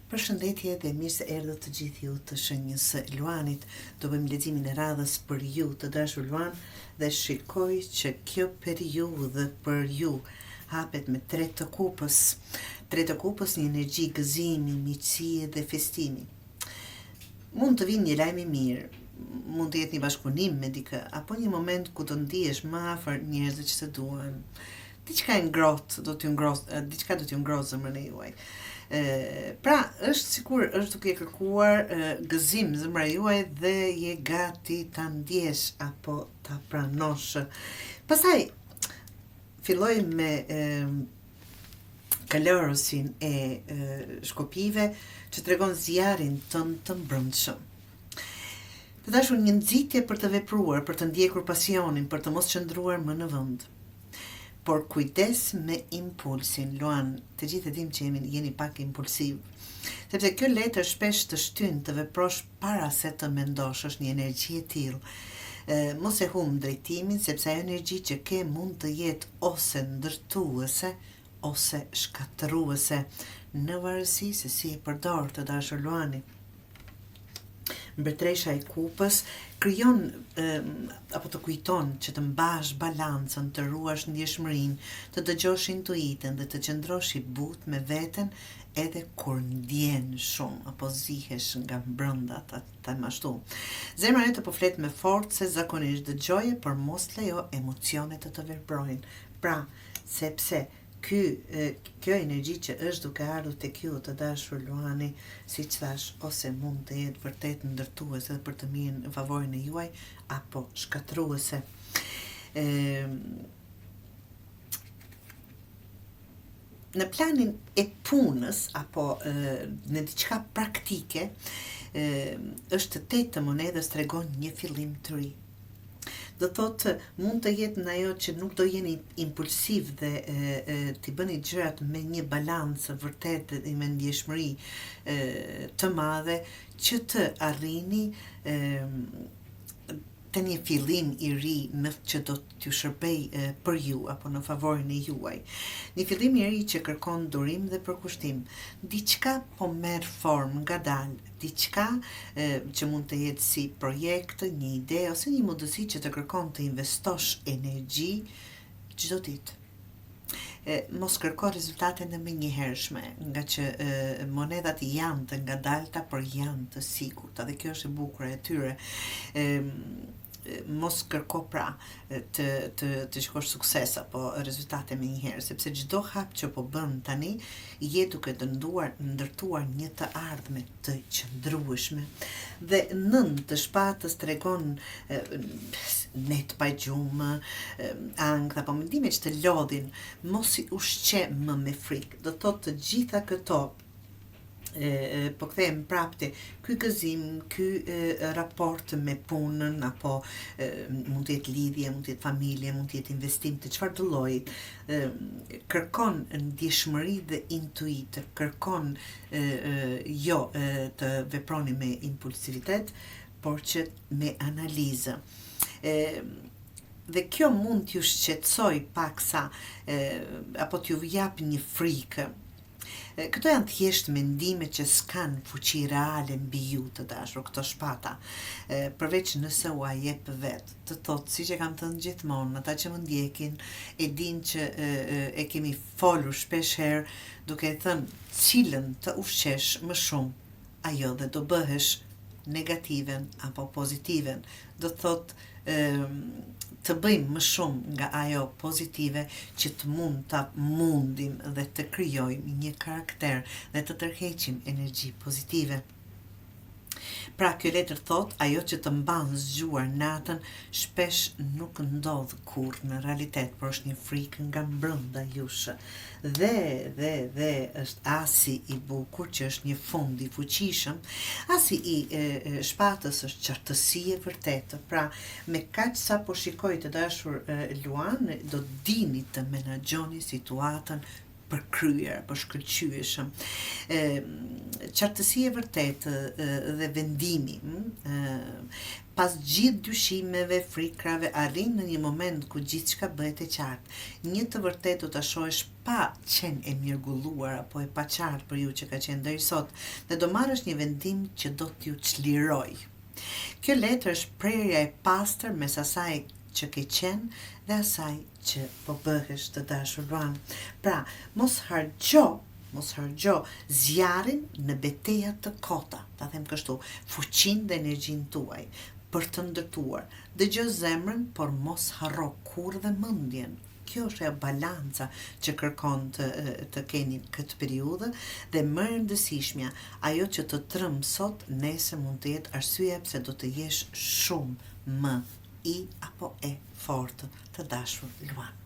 Përshëndetje dhe mirë se erdhët të gjithë ju të shenjës së Luanit. Do bëjmë leximin e radhës për ju të dashur Luan dhe shikoj që kjo periudhë për ju hapet me 3 të kupës. 3 të kupës, një energji gëzimi, miqësie dhe festimi. Mund të vinë një lajm i mirë, mund të jetë një bashkëpunim me dikë, apo një moment ku do ndihesh më afër njerëzve që të duan. Diçka do t'ju ngrohtë zemrën e juaj. Pra, është sikur është duke kërkuar gëzim zemra juaj dhe je gati ta ndjesh apo ta pranosh. Pastaj filloj me kalorusin e shkopive që tregon zjarrin tënd të mbrëmshëm. Të dashur, një nxitje për të vepruar, për të ndjekur pasionin, për të mos qëndruar më në vend. Por kujdes me impulsin, Luan, të gjithë e dim që jeni pak impulsiv, sepse kjo letër shpesh të shtyn të veprosh para se të mendosh, është një energji e tillë. Mos e humb drejtimin, sepse ajo energji që ke mund të jetë ose ndërtuese ose shkatëruese, në varësi se si e përdor të dashur Luani. Mbretëresha e kupës krijon apo të kujton që të mbash balancën, të ruash ndjeshmërinë, të dëgjosh intuitën dhe të qëndrosh i butë me veten edhe kur ndjen shumë apo zihesh nga brenda, ta them ashtu. Zemra jote po flet me forcë se zakonisht dëgjoje, por mos lejo emocionet të veprojnë. Pra, sepse kjo energji që është duke ardhur tek ju të dashur Luani, siç thash, ose mund të jetë vërtet ndërtuese edhe për të mirën në favorin e juaj, apo shkatëruese. Në planin e punës apo në diçka praktike, është 8 të monedhës tregon një fillim të ri. Do thotë mund të jetë në ajo që nuk do jeni impulsiv dhe t'i bëni gjërat me një balancë vërtet dhe me ndjeshmëri të madhe që të arrini të një fillim i ri që do t'ju shërbej për ju apo në favorin e juaj. Një fillim i ri që kërkon durim dhe përkushtim. Diçka po merr formë ngadalë, diçka që mund të jetë si projekt, një ide ose një mundësi që të kërkon të investosh energji çdo ditë. Mos kërko rezultate në menjëhershme, nga që monedhat janë të ngadalta, por janë të sigurta dhe kjo është e bukur e tyre. Mos kërko pra të shkosh sukses apo rezultate me njëherë, sepse çdo hap që po bën tani je duke të ndërtuar një të ardhme të qëndrueshme. Dhe 9 të shpatës tregon net pa gjumë, ankth apo mendime që të lodhin, mos i ushqe më me frikë. Do thotë të gjitha këto po kthehem prapte, ky gëzim, ky raport me punën apo mund të jetë lidhje, mund të jetë familje, mund të jetë investim të çfarë do lloji, kërkon ndjeshmëri dhe intuit, kërkon jo të veproni me impulsivitet, por që me analizë. Dhe kjo mund t'ju shqetësoj paksa apo t'ju jap një frikë. Këto janë thjesht mendime që s'kan fuqi reale mbi ju të dashur, këto shpata, përveç nëse u jep vetë. Të thotë, siç e kam thënë gjithmonë, ata që më ndjekin e din që e kemi folur shpesh herë duke thënë cilën të ushqesh më shumë, ajo dhe do bëhesh negativen apo pozitiven. Do thotë të bëjmë më shumë nga ajo pozitive që të mund ta mundim dhe të krijojmë një karakter dhe të tërheqim energji pozitive. Pra, kjo letër thot, ajo që të mban zgjuar natën shpesh nuk ndodh kurrë në realitet, por është një frikë nga brenda jush. Dhe është asi i bukur që është një fund i fuqishëm, asi i shpatës është qartësi e vërtetë. Pra, me kaq sa po shikoj të dashur Luan, do dini të menaxhoni situatën për kryer, për shkëlqyeshëm. Qartësia e vërtetë dhe vendimi, pas gjithë dyshimeve, frikrave, arrin në një moment ku gjithçka bëhet e qartë. Një të vërtetë do ta shohësh pa qenë e mirëgulluar apo e paqartë për ju që ka qenë deri sot, dhe do marrësh një vendim që do t'ju çliroj. Kjo letër është prerja e pastër mes asaj që ke qenë dhe asaj që po bëhesh, të dashur Luan. Pra, mos harxho zjarrin në betejat të kota, ta them kështu, fuqinë dhe energjinë tuaj për të ndërtuar. Dëgjoj zemrën, por mos harro kurrë dhe mendjen. Kjo është ajo balanca që kërkon të keni këtë periudhë, dhe më e rëndësishmja, ajo që të trëm sot, nesër mund të jetë arsyeja pse do të jesh shumë më i apo e fortë, të dashur Luan.